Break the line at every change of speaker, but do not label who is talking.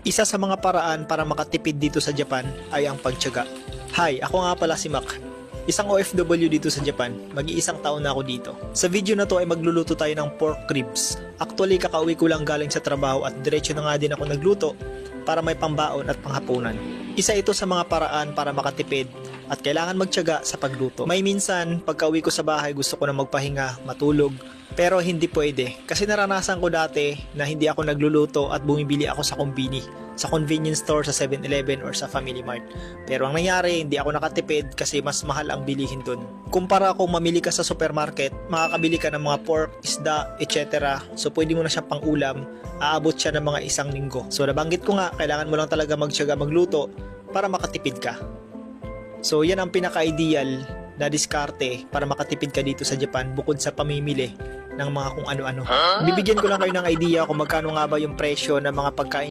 Isa sa mga paraan para makatipid dito sa Japan ay ang pagtiyaga. Hi, ako nga pala si Mac. Isang OFW dito sa Japan. Mag-iisang taon na ako dito. Sa video na to ay magluluto tayo ng pork ribs. Actually, kakauwi ko lang galing sa trabaho at diretso na nga din ako nagluto para may pambaon at panghapunan. Isa ito sa mga paraan para makatipid at kailangan magtiyaga sa pagluto. May minsan, pagka-uwi ko sa bahay gusto ko na magpahinga, matulog, pero hindi pwede. Kasi naranasan ko dati na hindi ako nagluluto at bumibili ako sa kombini, sa convenience store, sa 7-Eleven or sa Family Mart. Pero ang nangyari, hindi ako nakatipid kasi mas mahal ang bilihin dun. Kumpara kung mamili ka sa supermarket, makakabili ka ng mga pork, isda, etc. So pwede mo na siyang pang-ulam, aabot siya ng mga isang linggo. So nabanggit ko nga, kailangan mo lang talaga magtiyaga magluto para makatipid ka. So yan ang pinaka-ideal na diskarte para makatipid ka dito sa Japan bukod sa pamimili ng mga kung ano-ano. Bibigyan ko lang kayo ng idea kung magkano nga ba yung presyo ng mga pagkain